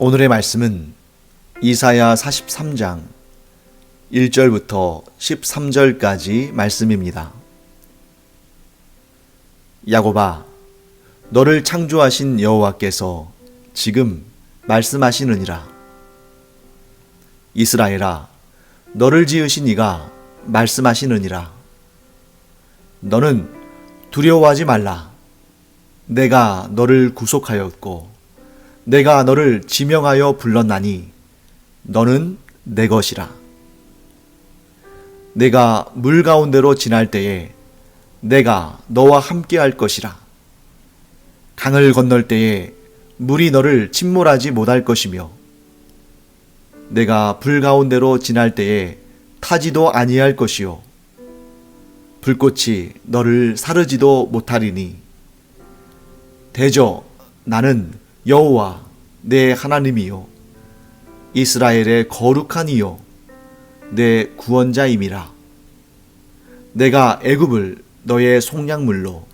오늘의 말씀은 이사야 43장 1절부터 13절까지 말씀입니다. 야곱아, 너를 창조하신 여호와께서 지금 말씀하시느니라. 이스라엘아, 너를 지으신 이가 말씀하시느니라. 너는 두려워하지 말라. 내가 너를 구속하였고 내가 너를 지명하여 불렀나니 너는 내 것이라. 내가 물 가운데로 지날 때에 내가 너와 함께 할 것이라. 강을 건널 때에 물이 너를 침몰하지 못할 것이며 내가 불 가운데로 지날 때에 타지도 아니할 것이요 불꽃이 너를 사르지도 못하리니 대저 나는 여호와 내 하나님이요 이스라엘의 거룩한 이요 내 구원자임이라. 내가 애굽을 너의 속량물로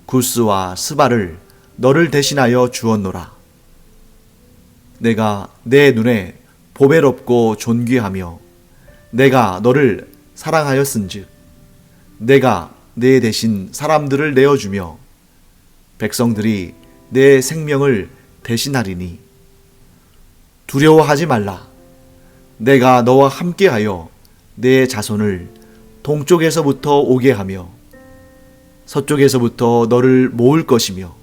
구스와 스바를 너를 대신하여 주었노라. 내가 내 눈에 보배롭고 존귀하며 내가 너를 사랑하였은즉 내가 내 대신 사람들을 내어주며 백성들이 내 생명을 대신하리니 두려워하지 말라. 내가 너와 함께하여 내 자손을 동쪽에서부터 오게 하며 서쪽에서부터 너를 모을 것이며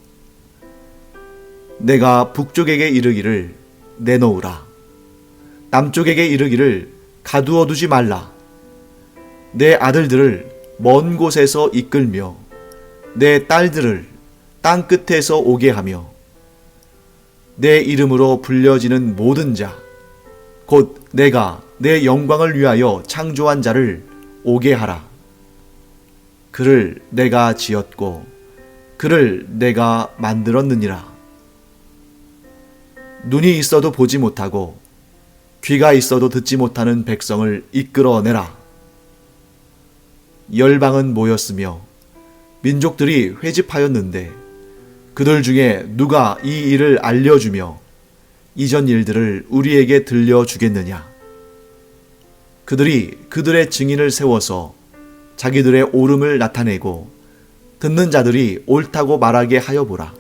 내가 북쪽에게 이르기를 내놓으라. 남쪽에게 이르기를 가두어 두지 말라. 내 아들들을 먼 곳에서 이끌며 내 딸들을 땅 끝에서 오게 하며 내 이름으로 불려지는 모든 자, 곧 내가 내 영광을 위하여 창조한 자를 오게 하라. 그를 내가 지었고 그를 내가 만들었느니라. 눈이 있어도 보지 못하고 귀가 있어도 듣지 못하는 백성을 이끌어내라. 열방은 모였으며 민족들이 회집하였는데 그들 중에 누가 이 일을 알려주며 이전 일들을 우리에게 들려주겠느냐? 그들이 그들의 증인을 세워서 자기들의 옳음을 나타내고 듣는 자들이 옳다고 말하게 하여 보라.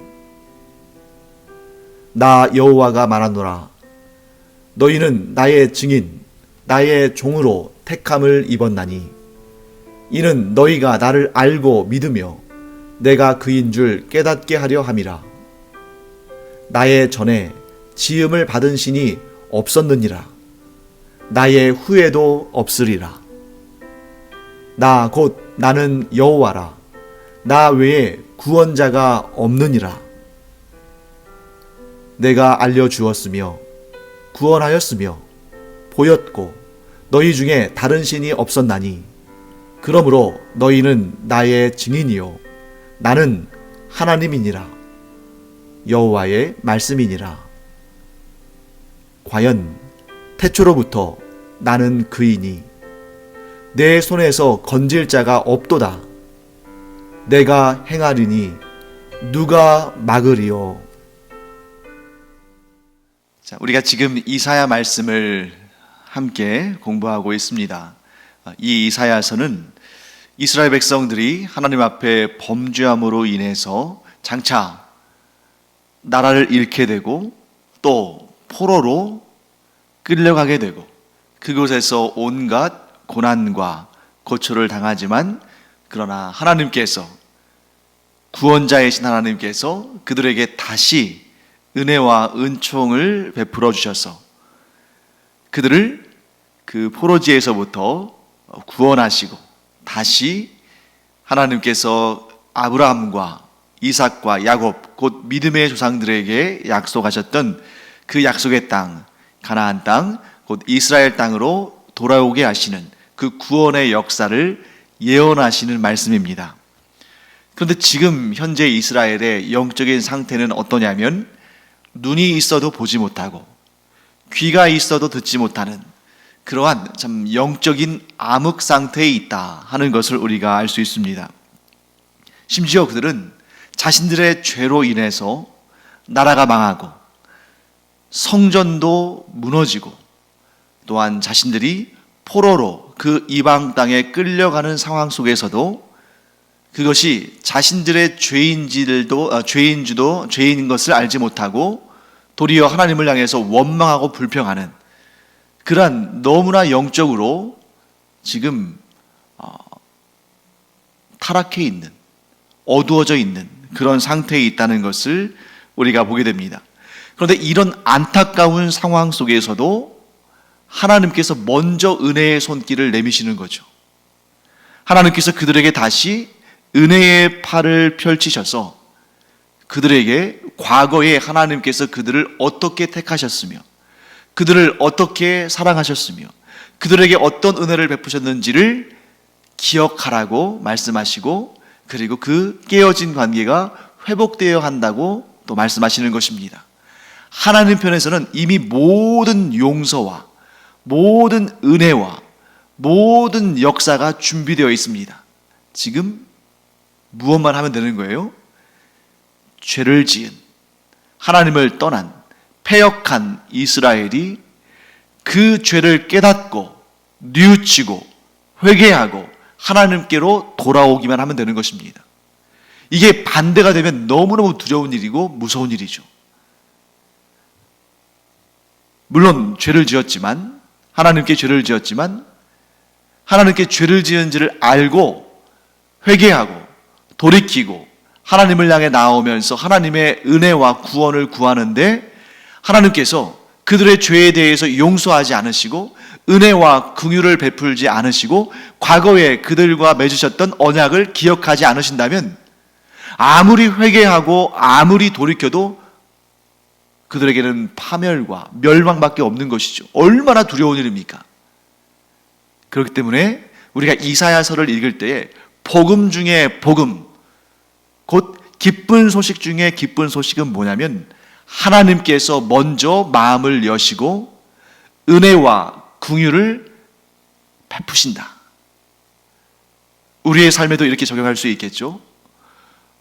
나 여호와가 말하노라. 너희는 나의 증인, 나의 종으로 택함을 입었나니 이는 너희가 나를 알고 믿으며 내가 그인 줄 깨닫게 하려 함이라. 나의 전에 지음을 받은 신이 없었느니라. 나의 후에도 없으리라. 나 곧 나는 여호와라. 나 외에 구원자가 없느니라. 내가 알려주었으며 구원하였으며 보였고 너희 중에 다른 신이 없었나니 그러므로 너희는 나의 증인이요 나는 하나님이니라. 여호와의 말씀이니라. 과연 태초로부터 나는 그이니 내 손에서 건질 자가 없도다. 내가 행하리니 누가 막으리요. 자, 우리가 지금 이사야 말씀을 함께 공부하고 있습니다. 이 이사야서는 이스라엘 백성들이 하나님 앞에 범죄함으로 인해서 장차 나라를 잃게 되고 또 포로로 끌려가게 되고 그곳에서 온갖 고난과 고초를 당하지만 그러나 하나님께서 구원자이신 하나님께서 그들에게 다시 은혜와 은총을 베풀어 주셔서 그들을 그 포로지에서부터 구원하시고 다시 하나님께서 아브라함과 이삭과 야곱 곧 믿음의 조상들에게 약속하셨던 그 약속의 땅, 가나안 땅, 곧 이스라엘 땅으로 돌아오게 하시는 그 구원의 역사를 예언하시는 말씀입니다. 그런데 지금 현재 이스라엘의 영적인 상태는 어떠냐면 눈이 있어도 보지 못하고 귀가 있어도 듣지 못하는 그러한 참 영적인 암흑 상태에 있다 하는 것을 우리가 알 수 있습니다. 심지어 그들은 자신들의 죄로 인해서 나라가 망하고 성전도 무너지고 또한 자신들이 포로로 그 이방 땅에 끌려가는 상황 속에서도 그것이 자신들의 죄인 것을 알지 못하고 도리어 하나님을 향해서 원망하고 불평하는 그러한 너무나 영적으로 지금 타락해 있는, 어두워져 있는 그런 상태에 있다는 것을 우리가 보게 됩니다. 그런데 이런 안타까운 상황 속에서도 하나님께서 먼저 은혜의 손길을 내미시는 거죠. 하나님께서 그들에게 다시 은혜의 팔을 펼치셔서 그들에게 과거에 하나님께서 그들을 어떻게 택하셨으며 그들을 어떻게 사랑하셨으며 그들에게 어떤 은혜를 베푸셨는지를 기억하라고 말씀하시고 그리고 그 깨어진 관계가 회복되어야 한다고 또 말씀하시는 것입니다. 하나님 편에서는 이미 모든 용서와 모든 은혜와 모든 역사가 준비되어 있습니다. 지금 무엇만 하면 되는 거예요? 죄를 지은, 하나님을 떠난 패역한 이스라엘이 그 죄를 깨닫고 뉘우치고 회개하고 하나님께로 돌아오기만 하면 되는 것입니다. 이게 반대가 되면 너무너무 두려운 일이고 무서운 일이죠. 물론 죄를 지었지만 하나님께 죄를 지었지만 하나님께 죄를 지은지를 알고 회개하고 돌이키고 하나님을 향해 나오면서 하나님의 은혜와 구원을 구하는데 하나님께서 그들의 죄에 대해서 용서하지 않으시고 은혜와 긍휼을 베풀지 않으시고 과거에 그들과 맺으셨던 언약을 기억하지 않으신다면 아무리 회개하고 아무리 돌이켜도 그들에게는 파멸과 멸망밖에 없는 것이죠. 얼마나 두려운 일입니까? 그렇기 때문에 우리가 이사야서를 읽을 때에 복음 중에 복음, 곧 기쁜 소식 중에 기쁜 소식은 뭐냐면 하나님께서 먼저 마음을 여시고 은혜와 긍휼을 베푸신다. 우리의 삶에도 이렇게 적용할 수 있겠죠.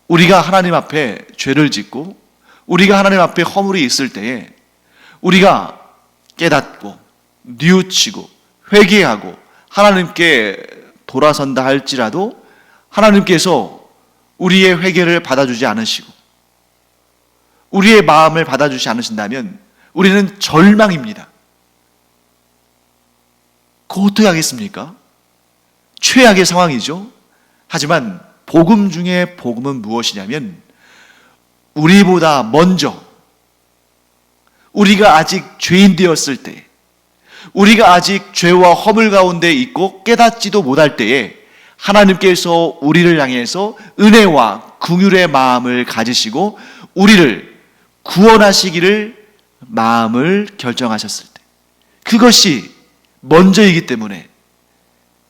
우리가 하나님 앞에 죄를 짓고 우리가 하나님 앞에 허물이 있을 때에 우리가 깨닫고 뉘우치고 회개하고 하나님께 돌아선다 할지라도 하나님께서 우리의 회개를 받아주지 않으시고 우리의 마음을 받아주지 않으신다면 우리는 절망입니다. 그거 어떻게 하겠습니까? 최악의 상황이죠. 하지만 복음 중에 복음은 무엇이냐면 우리보다 먼저 우리가 아직 죄인 되었을 때 우리가 아직 죄와 허물 가운데 있고 깨닫지도 못할 때에 하나님께서 우리를 향해서 은혜와 긍휼의 마음을 가지시고 우리를 구원하시기를 마음을 결정하셨을 때 그것이 먼저이기 때문에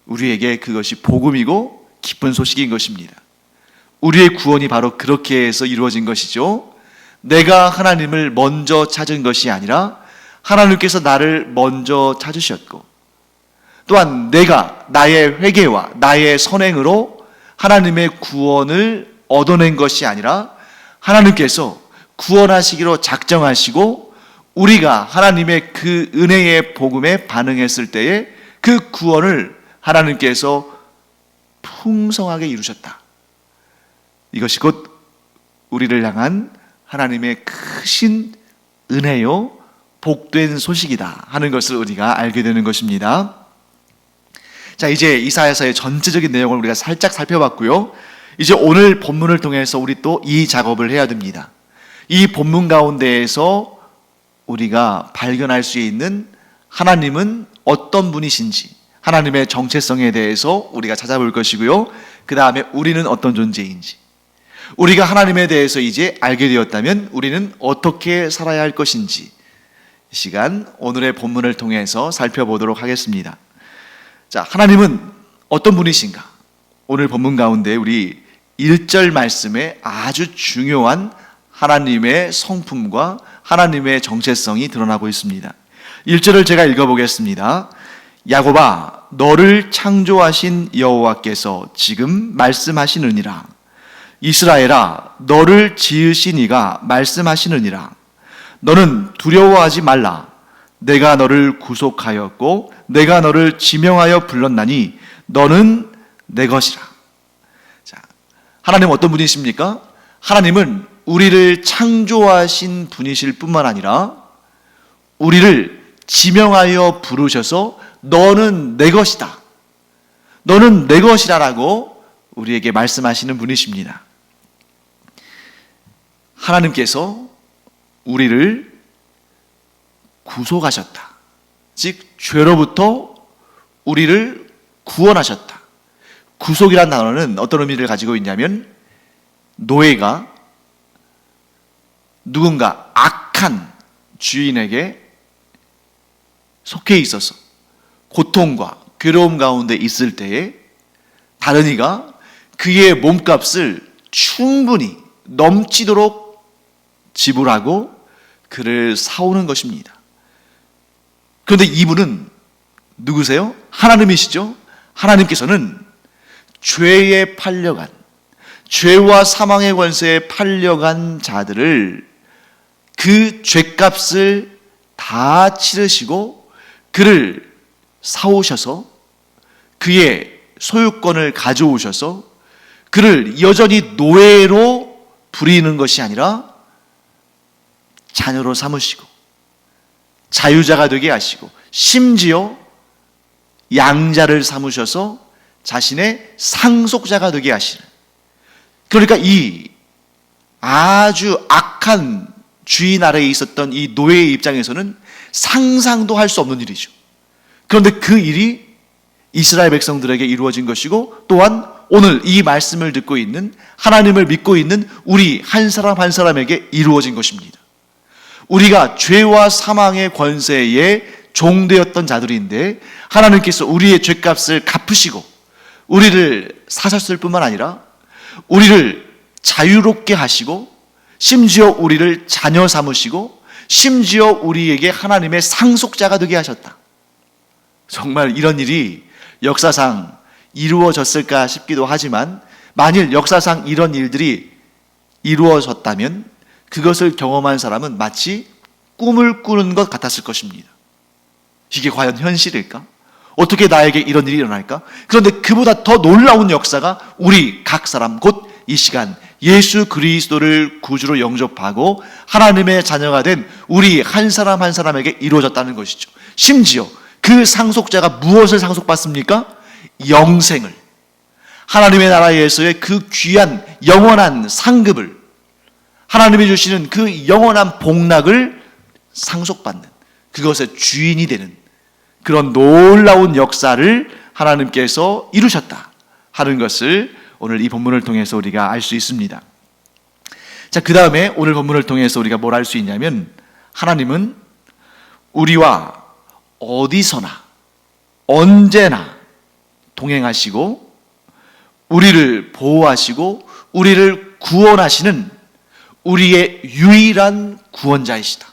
우리에게 그것이 복음이고 기쁜 소식인 것입니다. 우리의 구원이 바로 그렇게 해서 이루어진 것이죠. 내가 하나님을 먼저 찾은 것이 아니라 하나님께서 나를 먼저 찾으셨고 또한 내가 나의 회개와 나의 선행으로 하나님의 구원을 얻어낸 것이 아니라 하나님께서 구원하시기로 작정하시고 우리가 하나님의 그 은혜의 복음에 반응했을 때에 그 구원을 하나님께서 풍성하게 이루셨다. 이것이 곧 우리를 향한 하나님의 크신 은혜요 복된 소식이다 하는 것을 우리가 알게 되는 것입니다. 자, 이제 이사야서의 전체적인 내용을 우리가 살짝 살펴봤고요. 이제 오늘 본문을 통해서 우리 또 이 작업을 해야 됩니다. 이 본문 가운데에서 우리가 발견할 수 있는 하나님은 어떤 분이신지 하나님의 정체성에 대해서 우리가 찾아볼 것이고요. 그 다음에 우리는 어떤 존재인지 우리가 하나님에 대해서 이제 알게 되었다면 우리는 어떻게 살아야 할 것인지 이 시간 오늘의 본문을 통해서 살펴보도록 하겠습니다. 자, 하나님은 어떤 분이신가? 오늘 본문 가운데 우리 1절 말씀에 아주 중요한 하나님의 성품과 하나님의 정체성이 드러나고 있습니다. 1절을 제가 읽어보겠습니다. 야곱아, 너를 창조하신 여호와께서 지금 말씀하시느니라. 이스라엘아, 너를 지으신 이가 말씀하시느니라. 너는 두려워하지 말라. 내가 너를 구속하였고 내가 너를 지명하여 불렀나니 너는 내 것이라. 자, 하나님은 어떤 분이십니까? 하나님은 우리를 창조하신 분이실 뿐만 아니라 우리를 지명하여 부르셔서 너는 내 것이다, 너는 내 것이라라고 우리에게 말씀하시는 분이십니다. 하나님께서 우리를 구속하셨다. 즉 죄로부터 우리를 구원하셨다. 구속이란 단어는 어떤 의미를 가지고 있냐면 노예가 누군가 악한 주인에게 속해 있어서 고통과 괴로움 가운데 있을 때에 다른 이가 그의 몸값을 충분히 넘치도록 지불하고 그를 사오는 것입니다. 그런데 이분은 누구세요? 하나님이시죠? 하나님께서는 죄에 팔려간, 죄와 사망의 권세에 팔려간 자들을 그 죄값을 다 치르시고 그를 사오셔서 그의 소유권을 가져오셔서 그를 여전히 노예로 부리는 것이 아니라 자녀로 삼으시고 자유자가 되게 하시고 심지어 양자를 삼으셔서 자신의 상속자가 되게 하시는, 그러니까 이 아주 악한 주인 아래에 있었던 이 노예의 입장에서는 상상도 할 수 없는 일이죠. 그런데 그 일이 이스라엘 백성들에게 이루어진 것이고 또한 오늘 이 말씀을 듣고 있는 하나님을 믿고 있는 우리 한 사람 한 사람에게 이루어진 것입니다. 우리가 죄와 사망의 권세에 종되었던 자들인데 하나님께서 우리의 죄값을 갚으시고 우리를 사셨을 뿐만 아니라 우리를 자유롭게 하시고 심지어 우리를 자녀 삼으시고 심지어 우리에게 하나님의 상속자가 되게 하셨다. 정말 이런 일이 역사상 이루어졌을까 싶기도 하지만 만일 역사상 이런 일들이 이루어졌다면 그것을 경험한 사람은 마치 꿈을 꾸는 것 같았을 것입니다. 이게 과연 현실일까? 어떻게 나에게 이런 일이 일어날까? 그런데 그보다 더 놀라운 역사가 우리 각 사람 곧 이 시간 예수 그리스도를 구주로 영접하고 하나님의 자녀가 된 우리 한 사람 한 사람에게 이루어졌다는 것이죠. 심지어 그 상속자가 무엇을 상속받습니까? 영생을, 하나님의 나라에서의 그 귀한 영원한 상급을, 하나님이 주시는 그 영원한 복락을 상속받는, 그것의 주인이 되는 그런 놀라운 역사를 하나님께서 이루셨다 하는 것을 오늘 이 본문을 통해서 우리가 알 수 있습니다. 자, 그 다음에 오늘 본문을 통해서 우리가 뭘 알 수 있냐면 하나님은 우리와 어디서나 언제나 동행하시고 우리를 보호하시고 우리를 구원하시는 우리의 유일한 구원자이시다.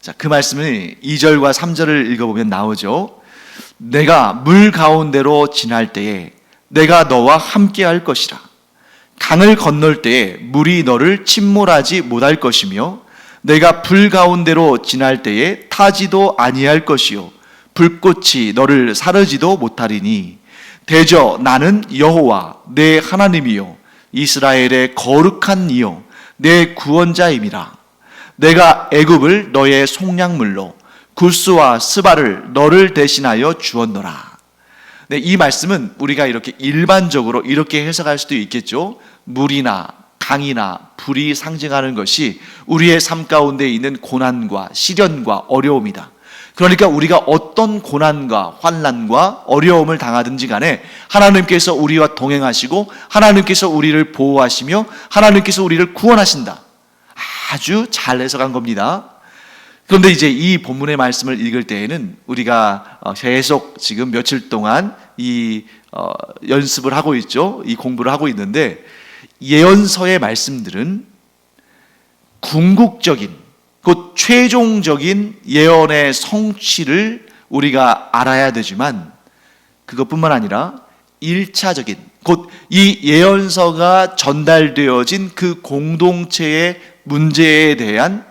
자, 그 말씀은 2절과 3절을 읽어보면 나오죠. 내가 물 가운데로 지날 때에 내가 너와 함께 할 것이라. 강을 건널 때에 물이 너를 침몰하지 못할 것이며 내가 불 가운데로 지날 때에 타지도 아니할 것이요 불꽃이 너를 사르지도 못하리니 대저 나는 여호와 내 하나님이요 이스라엘의 거룩한 이요 내 구원자임이라. 내가 애굽을 너의 속량물로 굴스와 스바를 너를 대신하여 주었노라. 네, 이 말씀은 우리가 이렇게 일반적으로 이렇게 해석할 수도 있겠죠. 물이나 강이나 불이 상징하는 것이 우리의 삶 가운데 있는 고난과 시련과 어려움이다. 그러니까 우리가 어떤 고난과 환난과 어려움을 당하든지 간에 하나님께서 우리와 동행하시고 하나님께서 우리를 보호하시며 하나님께서 우리를 구원하신다. 아주 잘 해석한 겁니다. 그런데 이제 이 본문의 말씀을 읽을 때에는 우리가 계속 지금 며칠 동안 이 연습을 하고 있죠. 이 공부를 하고 있는데 예언서의 말씀들은 궁극적인 곧 최종적인 예언의 성취를 우리가 알아야 되지만 그것뿐만 아니라 1차적인 곧 이 예언서가 전달되어진 그 공동체의 문제에 대한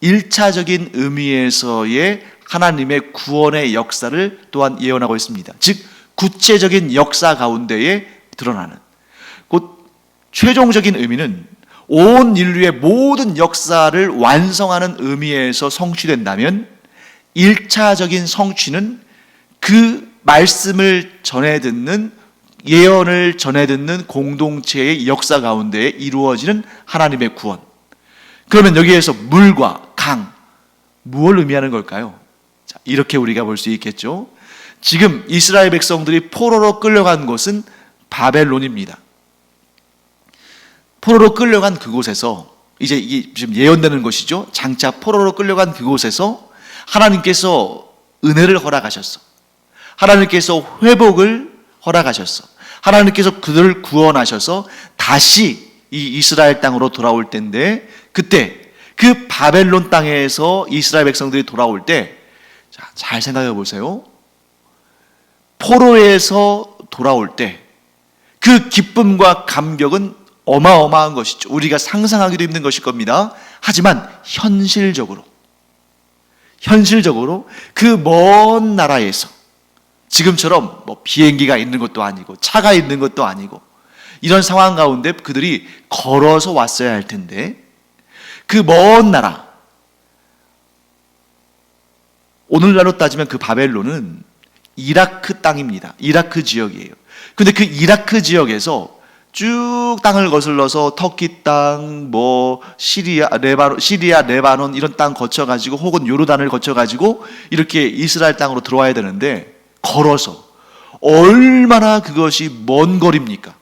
1차적인 의미에서의 하나님의 구원의 역사를 또한 예언하고 있습니다. 즉 구체적인 역사 가운데에 드러나는, 곧 최종적인 의미는 온 인류의 모든 역사를 완성하는 의미에서 성취된다면 1차적인 성취는 그 말씀을 전해 듣는, 예언을 전해 듣는 공동체의 역사 가운데 이루어지는 하나님의 구원. 그러면 여기에서 물과 강, 무엇을 의미하는 걸까요? 자, 이렇게 우리가 볼 수 있겠죠. 지금 이스라엘 백성들이 포로로 끌려간 곳은 바벨론입니다. 포로로 끌려간 그곳에서, 이제 이게 지금 예언되는 것이죠. 장차 포로로 끌려간 그곳에서 하나님께서 은혜를 허락하셨어. 하나님께서 회복을 허락하셨어. 하나님께서 그들을 구원하셔서 다시 이 이스라엘 땅으로 돌아올 때인데, 그때 그 바벨론 땅에서 이스라엘 백성들이 돌아올 때, 자, 잘 생각해 보세요. 포로에서 돌아올 때 그 기쁨과 감격은 어마어마한 것이죠. 우리가 상상하기도 힘든 것일 겁니다. 하지만 현실적으로 그 먼 나라에서, 지금처럼 뭐 비행기가 있는 것도 아니고 차가 있는 것도 아니고 이런 상황 가운데 그들이 걸어서 왔어야 할 텐데, 그 먼 나라, 오늘날로 따지면 그 바벨론은 이라크 땅입니다. 이라크 지역이에요. 근데 그 이라크 지역에서 쭉 땅을 거슬러서 터키 땅, 뭐 시리아, 레바논 이런 땅 거쳐가지고, 혹은 요르단을 거쳐가지고 이렇게 이스라엘 땅으로 들어와야 되는데, 걸어서 얼마나 그것이 먼 거리입니까?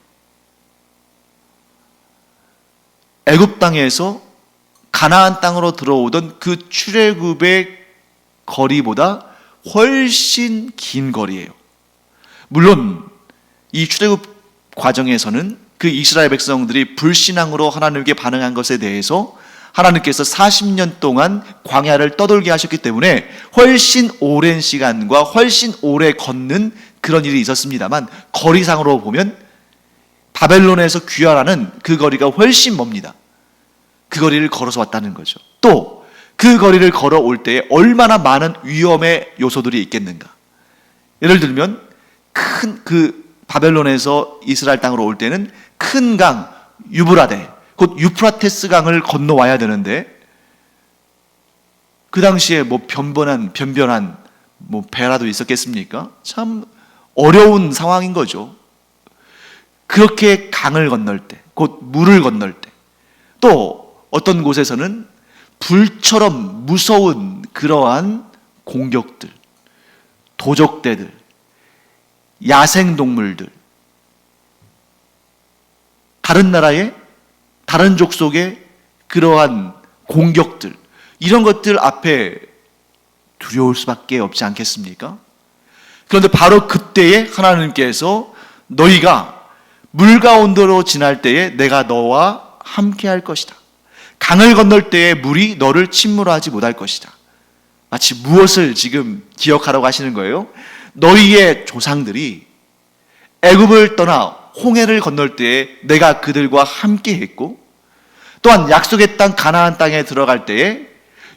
애굽 땅에서 가나안 땅으로 들어오던 그 출애굽의 거리보다 훨씬 긴 거리예요. 물론 이 출애굽 과정에서는 그 이스라엘 백성들이 불신앙으로 하나님께 반응한 것에 대해서 하나님께서 40년 동안 광야를 떠돌게 하셨기 때문에 훨씬 오랜 시간과 훨씬 오래 걷는 그런 일이 있었습니다만, 거리상으로 보면 바벨론에서 귀환하는 그 거리가 훨씬 멉니다. 그 거리를 걸어서 왔다는 거죠. 또 그 거리를 걸어올 때에 얼마나 많은 위험의 요소들이 있겠는가. 예를 들면 그 바벨론에서 이스라엘 땅으로 올 때는 큰 강 유브라데, 곧 유프라테스 강을 건너와야 되는데, 그 당시에 뭐 변변한 뭐 배라도 있었겠습니까? 참 어려운 상황인 거죠. 그렇게 강을 건널 때, 곧 물을 건널 때, 또 어떤 곳에서는 불처럼 무서운 그러한 공격들, 도적대들, 야생동물들, 다른 나라의, 다른 족속의 그러한 공격들, 이런 것들 앞에 두려울 수밖에 없지 않겠습니까? 그런데 바로 그때에 하나님께서 너희가 물 가운데로 지날 때에 내가 너와 함께 할 것이다. 강을 건널 때에 물이 너를 침몰하지 못할 것이다. 마치 무엇을 지금 기억하라고 하시는 거예요? 너희의 조상들이 애굽을 떠나 홍해를 건널 때에 내가 그들과 함께 했고, 또한 약속의 땅 가나안 땅에 들어갈 때에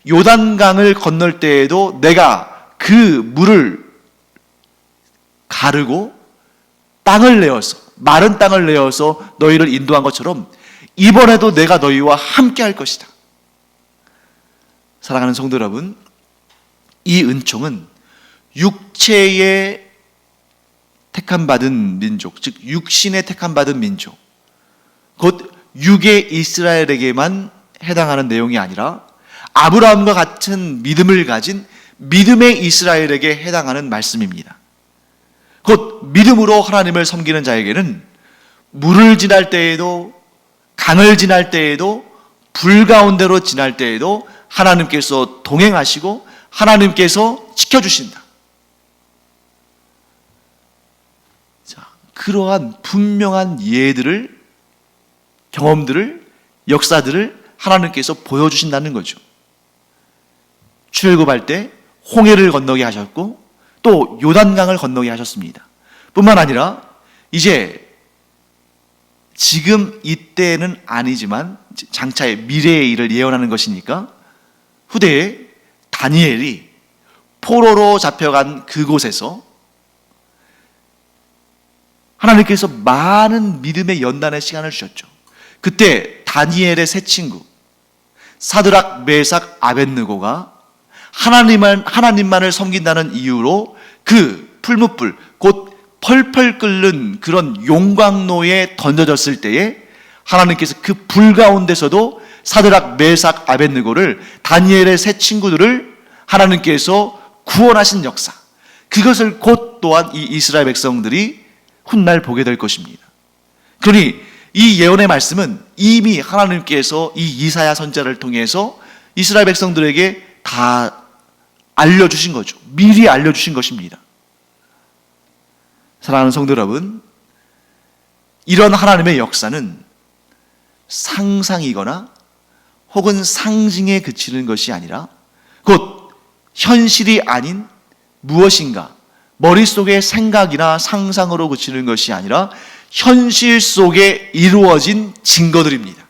요단강을 건널 때에도 내가 그 물을 가르고 땅을 내어서, 마른 땅을 내어서 너희를 인도한 것처럼 이번에도 내가 너희와 함께 할 것이다. 사랑하는 성도 여러분, 이 은총은 육체의 택함받은 민족, 즉 육신의 택함받은 민족, 곧 육의 이스라엘에게만 해당하는 내용이 아니라 아브라함과 같은 믿음을 가진 믿음의 이스라엘에게 해당하는 말씀입니다. 곧 믿음으로 하나님을 섬기는 자에게는 물을 지날 때에도, 강을 지날 때에도, 불 가운데로 지날 때에도 하나님께서 동행하시고 하나님께서 지켜주신다. 자, 그러한 분명한 예들을, 경험들을, 역사들을 하나님께서 보여주신다는 거죠. 출애굽할 때 홍해를 건너게 하셨고, 또 요단강을 건너게 하셨습니다. 뿐만 아니라 이제 지금 이때는 아니지만 장차의 미래의 일을 예언하는 것이니까 후대에 다니엘이 포로로 잡혀간 그곳에서 하나님께서 많은 믿음의 연단의 시간을 주셨죠. 그때 다니엘의 세 친구 사드락, 메삭, 아벳느고가 하나님만을 섬긴다는 이유로 그 풀무불 곧 펄펄 끓는 그런 용광로에 던져졌을 때에 하나님께서 그 불 가운데서도 사드락, 메삭, 아벳느고를 다니엘의 세 친구들을 하나님께서 구원하신 역사, 그것을 곧 또한 이 이스라엘 백성들이 훗날 보게 될 것입니다. 그러니 이 예언의 말씀은 이미 하나님께서 이 이사야 선지자를 통해서 이스라엘 백성들에게 다 알려주신 거죠. 미리 알려주신 것입니다. 사랑하는 성도 여러분, 이런 하나님의 역사는 상상이거나 혹은 상징에 그치는 것이 아니라 곧 현실이 아닌 무엇인가 머릿속의 생각이나 상상으로 그치는 것이 아니라 현실 속에 이루어진 증거들입니다.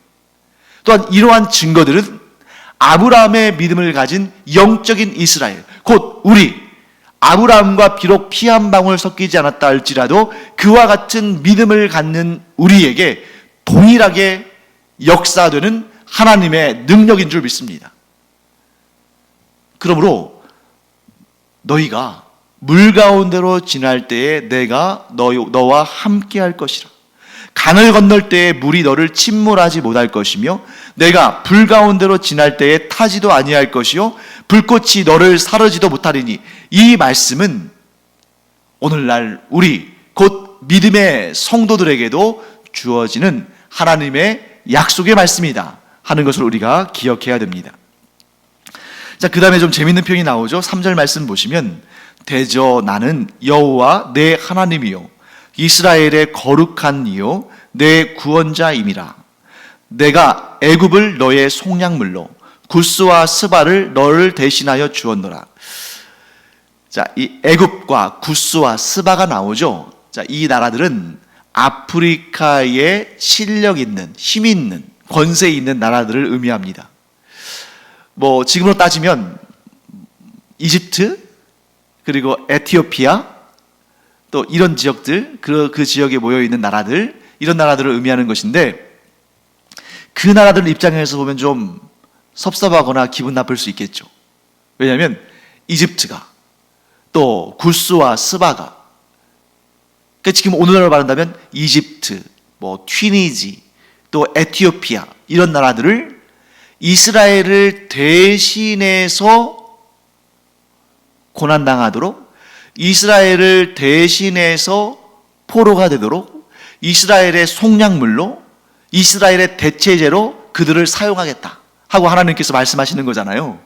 또한 이러한 증거들은 아브라함의 믿음을 가진 영적인 이스라엘, 곧 우리 아브라함과 비록 피 한 방울 섞이지 않았다 할지라도 그와 같은 믿음을 갖는 우리에게 동일하게 역사되는 하나님의 능력인 줄 믿습니다. 그러므로 너희가 물 가운데로 지날 때에 내가 너와 함께 할 것이라. 강을 건널 때에 물이 너를 침몰하지 못할 것이며 내가 불 가운데로 지날 때에 타지도 아니할 것이요 불꽃이 너를 사르지도 못하리니. 이 말씀은 오늘날 우리 곧 믿음의 성도들에게도 주어지는 하나님의 약속의 말씀이다 하는 것을 우리가 기억해야 됩니다. 자, 그 다음에 좀 재밌는 표현이 나오죠. 3절 말씀 보시면 대저 나는 여호와 내 하나님이요 이스라엘의 거룩한 이요 내 구원자임이라. 내가 애굽을 너의 속량물로 구스와 스바를 너를 대신하여 주었노라. 자, 이 애굽과 구스와 스바가 나오죠. 자, 이 나라들은 아프리카에 실력 있는, 힘 있는, 권세 있는 나라들을 의미합니다. 지금으로 따지면 이집트, 그리고 에티오피아, 또 이런 지역들, 그 지역에 모여있는 나라들, 이런 나라들을 의미하는 것인데, 그 나라들 입장에서 보면 좀 섭섭하거나 기분 나쁠 수 있겠죠. 왜냐하면 이집트가, 또 구스와 스바가, 그러니까 지금 오늘날로 말한다면 이집트, 튀니지, 또 에티오피아, 이런 나라들을 이스라엘을 대신해서 고난당하도록, 이스라엘을 대신해서 포로가 되도록, 이스라엘의 속량물로, 이스라엘의 대체제로 그들을 사용하겠다 하고 하나님께서 말씀하시는 거잖아요.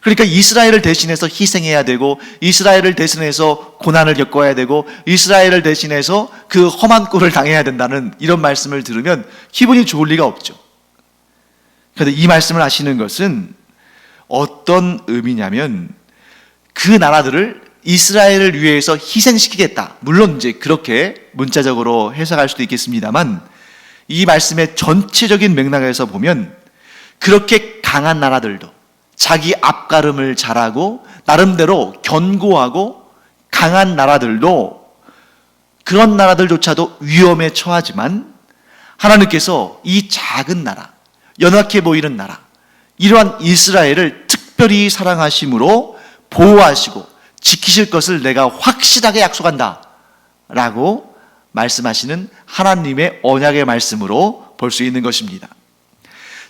그러니까 이스라엘을 대신해서 희생해야 되고, 이스라엘을 대신해서 고난을 겪어야 되고, 이스라엘을 대신해서 그 험한 꼴을 당해야 된다는 이런 말씀을 들으면 기분이 좋을 리가 없죠. 그런데 이 말씀을 하시는 것은 어떤 의미냐면 그 나라들을 이스라엘을 위해서 희생시키겠다. 물론 이제 그렇게 문자적으로 해석할 수도 있겠습니다만 이 말씀의 전체적인 맥락에서 보면 그렇게 강한 나라들도 자기 앞가름을 잘하고 나름대로 견고하고 강한 나라들도 그런 나라들조차도 위험에 처하지만 하나님께서 이 작은 나라, 연약해 보이는 나라, 이러한 이스라엘을 특별히 사랑하심으로 보호하시고 지키실 것을 내가 확실하게 약속한다 라고 말씀하시는 하나님의 언약의 말씀으로 볼 수 있는 것입니다.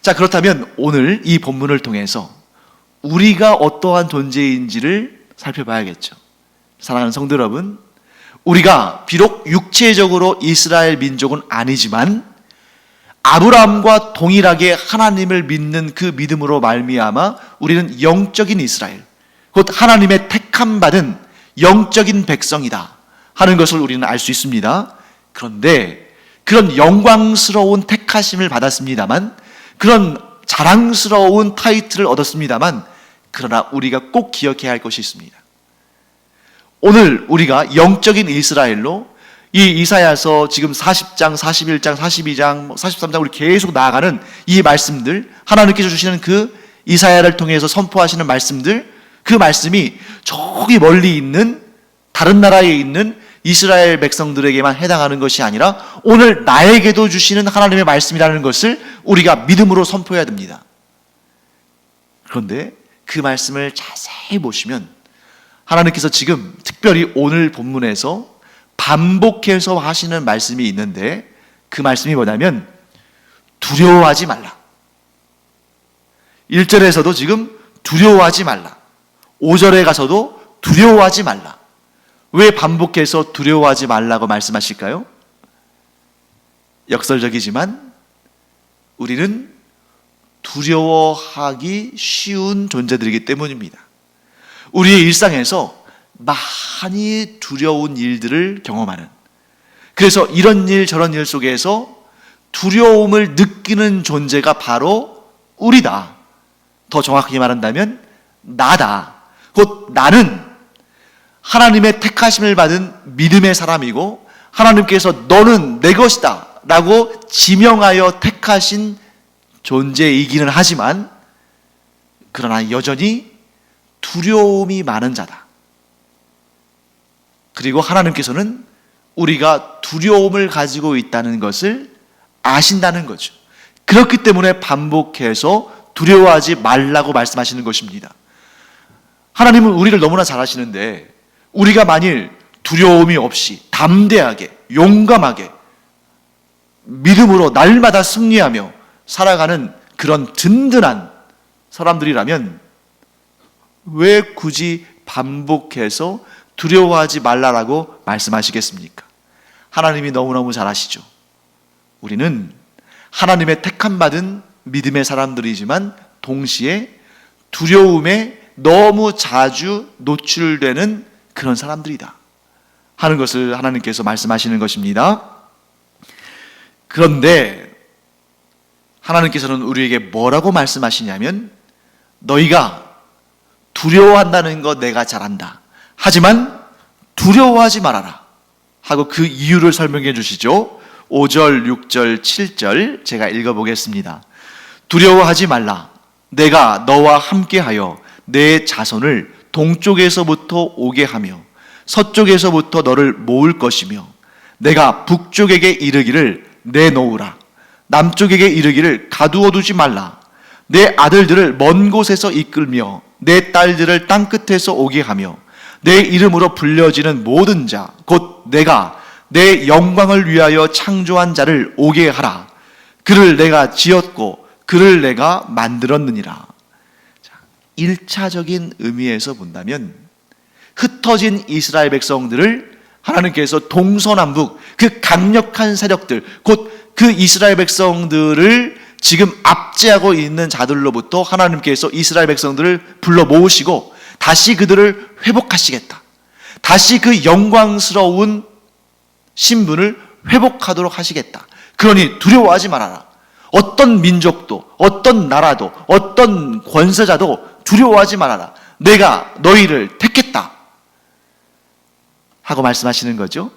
자, 그렇다면 오늘 이 본문을 통해서 우리가 어떠한 존재인지를 살펴봐야겠죠. 사랑하는 성도 여러분, 우리가 비록 육체적으로 이스라엘 민족은 아니지만 아브라함과 동일하게 하나님을 믿는 그 믿음으로 말미암아 우리는 영적인 이스라엘, 곧 하나님의 택함 받은 영적인 백성이다 하는 것을 우리는 알 수 있습니다. 그런데 그런 영광스러운 택하심을 받았습니다만, 그런 자랑스러운 타이틀을 얻었습니다만, 그러나 우리가 꼭 기억해야 할 것이 있습니다. 오늘 우리가 영적인 이스라엘로 이 이사야서 지금 40장, 41장, 42장, 43장 우리 계속 나아가는 이 말씀들, 하나님께서 주시는 그 이사야를 통해서 선포하시는 말씀들, 그 말씀이 저기 멀리 있는 다른 나라에 있는 이스라엘 백성들에게만 해당하는 것이 아니라 오늘 나에게도 주시는 하나님의 말씀이라는 것을 우리가 믿음으로 선포해야 됩니다. 그런데 그 말씀을 자세히 보시면 하나님께서 지금 특별히 오늘 본문에서 반복해서 하시는 말씀이 있는데 그 말씀이 뭐냐면 두려워하지 말라. 1절에서도 지금 두려워하지 말라. 5절에 가서도 두려워하지 말라. 왜 반복해서 두려워하지 말라고 말씀하실까요? 역설적이지만 우리는 두려워하기 쉬운 존재들이기 때문입니다. 우리의 일상에서 많이 두려운 일들을 경험하는, 그래서 이런 일 저런 일 속에서 두려움을 느끼는 존재가 바로 우리다. 더 정확하게 말한다면 나다. 곧 나는 하나님의 택하심을 받은 믿음의 사람이고 하나님께서 너는 내 것이다 라고 지명하여 택하신 존재이기는 하지만 그러나 여전히 두려움이 많은 자다. 그리고 하나님께서는 우리가 두려움을 가지고 있다는 것을 아신다는 거죠. 그렇기 때문에 반복해서 두려워하지 말라고 말씀하시는 것입니다. 하나님은 우리를 너무나 잘 아시는데 우리가 만일 두려움이 없이 담대하게 용감하게 믿음으로 날마다 승리하며 살아가는 그런 든든한 사람들이라면 왜 굳이 반복해서 두려워하지 말라라고 말씀하시겠습니까? 하나님이 너무너무 잘 아시죠. 우리는 하나님의 택함받은 믿음의 사람들이지만 동시에 두려움에 너무 자주 노출되는 그런 사람들이다 하는 것을 하나님께서 말씀하시는 것입니다. 그런데 하나님께서는 우리에게 뭐라고 말씀하시냐면 너희가 두려워한다는 거 내가 잘 안다. 하지만 두려워하지 말아라 하고 그 이유를 설명해 주시죠. 5절, 6절, 7절 제가 읽어보겠습니다. 두려워하지 말라. 내가 너와 함께하여 내 자손을 동쪽에서부터 오게 하며 서쪽에서부터 너를 모을 것이며 내가 북쪽에게 이르기를 내놓으라. 남쪽에게 이르기를 가두어 두지 말라. 내 아들들을 먼 곳에서 이끌며 내 딸들을 땅끝에서 오게 하며 내 이름으로 불려지는 모든 자 곧 내가 내 영광을 위하여 창조한 자를 오게 하라. 그를 내가 지었고 그를 내가 만들었느니라. 1차적인 의미에서 본다면 흩어진 이스라엘 백성들을 하나님께서 동서남북 그 강력한 세력들 곧 그 이스라엘 백성들을 지금 압제하고 있는 자들로부터 하나님께서 이스라엘 백성들을 불러 모으시고 다시 그들을 회복하시겠다. 다시 그 영광스러운 신분을 회복하도록 하시겠다. 그러니 두려워하지 말아라. 어떤 민족도 어떤 나라도 어떤 권세자도 두려워하지 말아라. 내가 너희를 택했다 하고 말씀하시는 거죠.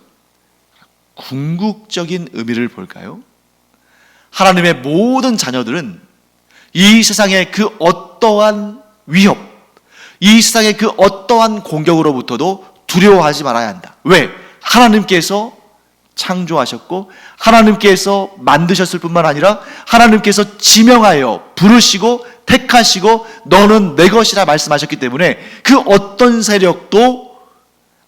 궁극적인 의미를 볼까요? 하나님의 모든 자녀들은 이 세상의 그 어떠한 위협, 이 세상의 그 어떠한 공격으로부터도 두려워하지 말아야 한다. 왜? 하나님께서 창조하셨고 하나님께서 만드셨을 뿐만 아니라 하나님께서 지명하여 부르시고 택하시고 너는 내 것이라 말씀하셨기 때문에 그 어떤 세력도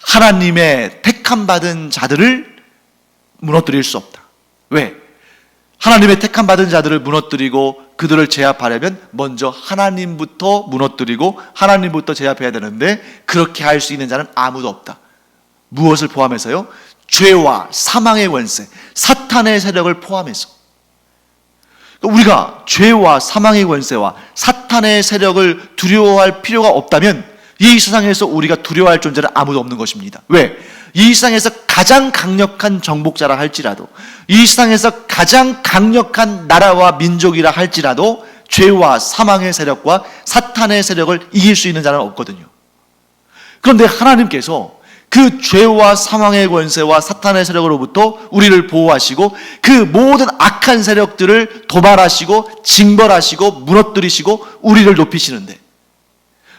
하나님의 택함받은 자들을 무너뜨릴 수 없다. 왜? 하나님의 택함받은 자들을 무너뜨리고 그들을 제압하려면 먼저 하나님부터 무너뜨리고 하나님부터 제압해야 되는데 그렇게 할 수 있는 자는 아무도 없다. 무엇을 포함해서요? 죄와 사망의 권세, 사탄의 세력을 포함해서. 우리가 죄와 사망의 권세와 사탄의 세력을 두려워할 필요가 없다면 이 세상에서 우리가 두려워할 존재는 아무도 없는 것입니다. 왜? 이 세상에서 가장 강력한 정복자라 할지라도 이 세상에서 가장 강력한 나라와 민족이라 할지라도 죄와 사망의 세력과 사탄의 세력을 이길 수 있는 자는 없거든요. 그런데 하나님께서 그 죄와 사망의 권세와 사탄의 세력으로부터 우리를 보호하시고 그 모든 악한 세력들을 도발하시고 징벌하시고 무너뜨리시고 우리를 높이시는데,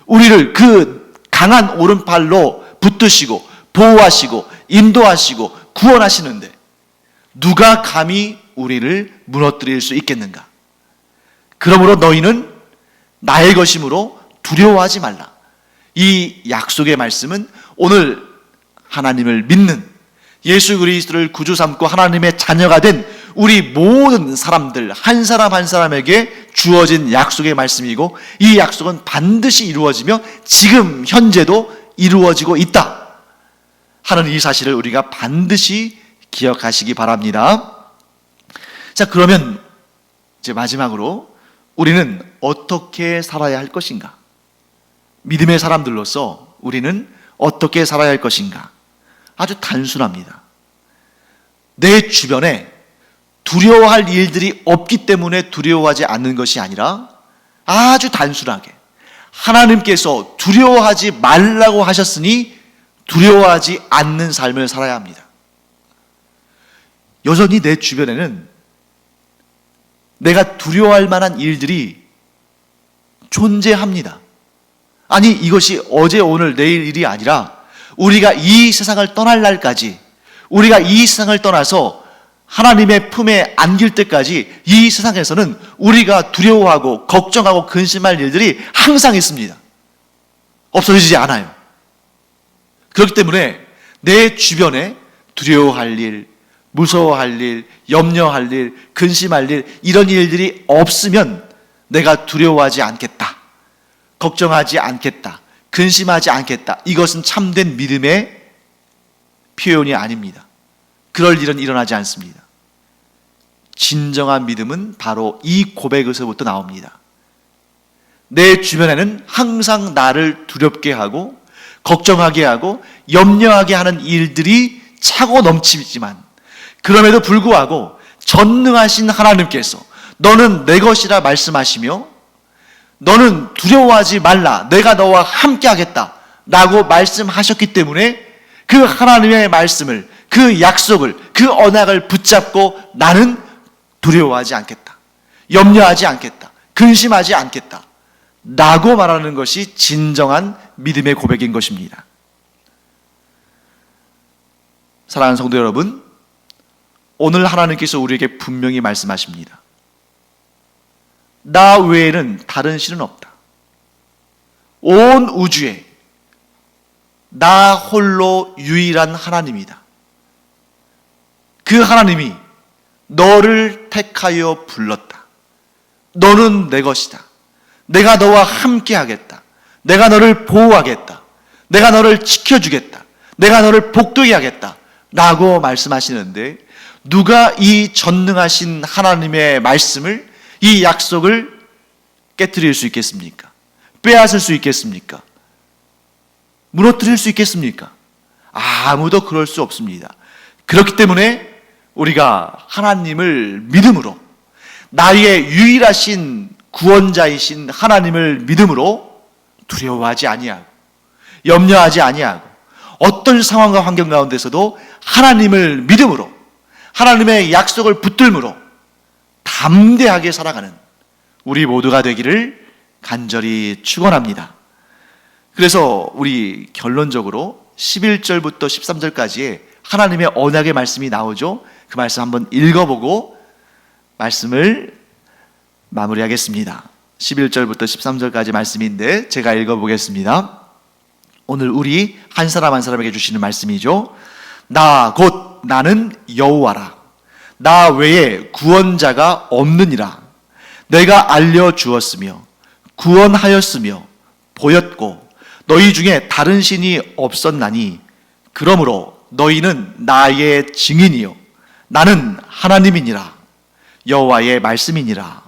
우리를 그 강한 오른팔로 붙드시고 보호하시고 인도하시고 구원하시는데 누가 감히 우리를 무너뜨릴 수 있겠는가? 그러므로 너희는 나의 것이므로 두려워하지 말라. 이 약속의 말씀은 오늘 하나님을 믿는, 예수 그리스도를 구주 삼고 하나님의 자녀가 된 우리 모든 사람들 한 사람 한 사람에게 주어진 약속의 말씀이고, 이 약속은 반드시 이루어지며 지금 현재도 이루어지고 있다 하는 이 사실을 우리가 반드시 기억하시기 바랍니다. 자, 그러면 이제 마지막으로 우리는 어떻게 살아야 할 것인가? 믿음의 사람들로서 우리는 어떻게 살아야 할 것인가? 아주 단순합니다. 내 주변에 두려워할 일들이 없기 때문에 두려워하지 않는 것이 아니라 아주 단순하게 하나님께서 두려워하지 말라고 하셨으니 두려워하지 않는 삶을 살아야 합니다. 여전히 내 주변에는 내가 두려워할 만한 일들이 존재합니다. 아니, 이것이 어제 오늘 내일 일이 아니라 우리가 이 세상을 떠날 날까지, 우리가 이 세상을 떠나서 하나님의 품에 안길 때까지 이 세상에서는 우리가 두려워하고 걱정하고 근심할 일들이 항상 있습니다. 없어지지 않아요. 그렇기 때문에 내 주변에 두려워할 일, 무서워할 일, 염려할 일, 근심할 일, 이런 일들이 없으면 내가 두려워하지 않겠다, 걱정하지 않겠다, 근심하지 않겠다, 이것은 참된 믿음의 표현이 아닙니다. 그럴 일은 일어나지 않습니다. 진정한 믿음은 바로 이 고백에서부터 나옵니다. 내 주변에는 항상 나를 두렵게 하고 걱정하게 하고 염려하게 하는 일들이 차고 넘치지만, 그럼에도 불구하고 전능하신 하나님께서 너는 내 것이라 말씀하시며 너는 두려워하지 말라, 내가 너와 함께 하겠다 라고 말씀하셨기 때문에 그 하나님의 말씀을, 그 약속을, 그 언약을 붙잡고 나는 두려워하지 않겠다, 염려하지 않겠다, 근심하지 않겠다 라고 말하는 것이 진정한 믿음의 고백인 것입니다. 사랑하는 성도 여러분, 오늘 하나님께서 우리에게 분명히 말씀하십니다. 나 외에는 다른 신은 없다. 온 우주에 나 홀로 유일한 하나님이다. 그 하나님이 너를 택하여 불렀다. 너는 내 것이다. 내가 너와 함께 하겠다. 내가 너를 보호하겠다. 내가 너를 지켜주겠다. 내가 너를 복되게 하겠다 라고 말씀하시는데, 누가 이 전능하신 하나님의 말씀을, 이 약속을 깨트릴 수 있겠습니까? 빼앗을 수 있겠습니까? 무너뜨릴 수 있겠습니까? 아무도 그럴 수 없습니다. 그렇기 때문에 우리가 하나님을 믿음으로, 나의 유일하신 구원자이신 하나님을 믿음으로 두려워하지 아니하고 염려하지 아니하고 어떤 상황과 환경 가운데서도 하나님을 믿음으로, 하나님의 약속을 붙들므로 담대하게 살아가는 우리 모두가 되기를 간절히 축원합니다. 그래서 우리 결론적으로 11절부터 13절까지의 하나님의 언약의 말씀이 나오죠. 그 말씀 한번 읽어보고 말씀을 마무리하겠습니다. 11절부터 13절까지 말씀인데 제가 읽어보겠습니다. 오늘 우리 한 사람 한 사람에게 주시는 말씀이죠. 나 곧 나는 여호와라. 나 외에 구원자가 없느니라. 내가 알려주었으며 구원하였으며 보였고 너희 중에 다른 신이 없었나니 그러므로 너희는 나의 증인이요 나는 하나님이니라. 여호와의 말씀이니라.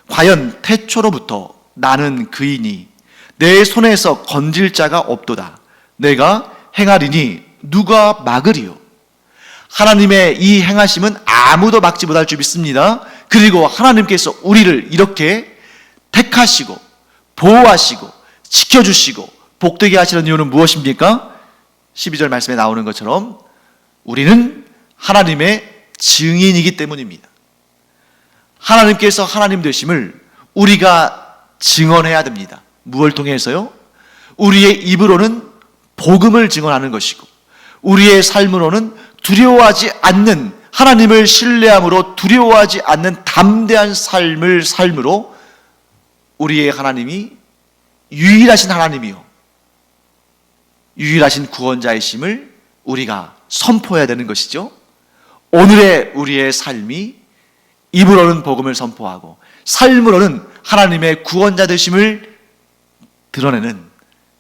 과연 태초로부터 나는 그이니 내 손에서 건질 자가 없도다. 내가 행하리니 누가 막으리요. 하나님의 이 행하심은 아무도 막지 못할 줄 믿습니다. 그리고 하나님께서 우리를 이렇게 택하시고 보호하시고 지켜주시고 복되게 하시는 이유는 무엇입니까? 12절 말씀에 나오는 것처럼 우리는 하나님의 증인이기 때문입니다. 하나님께서 하나님 되심을 우리가 증언해야 됩니다. 무엇을 통해서요? 우리의 입으로는 복음을 증언하는 것이고 우리의 삶으로는 두려워하지 않는, 하나님을 신뢰함으로 두려워하지 않는 담대한 삶으로 우리의 하나님이 유일하신 하나님이요 유일하신 구원자이심을 우리가 선포해야 되는 것이죠. 오늘의 우리의 삶이 입으로는 복음을 선포하고 삶으로는 하나님의 구원자 되심을 드러내는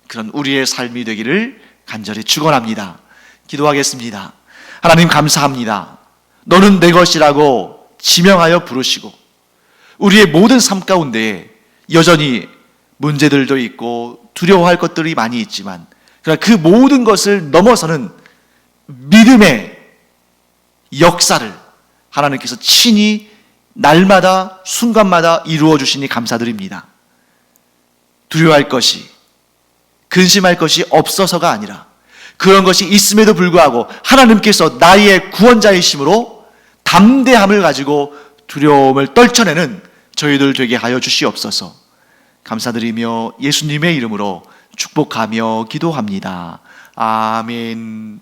그런 우리의 삶이 되기를 간절히 축원합니다. 기도하겠습니다. 하나님 감사합니다. 너는 내 것이라고 지명하여 부르시고 우리의 모든 삶 가운데에 여전히 문제들도 있고 두려워할 것들이 많이 있지만 그러나 그 모든 것을 넘어서는 믿음의 역사를 하나님께서 친히 날마다 순간마다 이루어 주시니 감사드립니다. 두려워할 것이, 근심할 것이 없어서가 아니라 그런 것이 있음에도 불구하고 하나님께서 나의 구원자이심으로 담대함을 가지고 두려움을 떨쳐내는 저희들 되게 하여 주시옵소서. 감사드리며 예수님의 이름으로 축복하며 기도합니다. 아멘.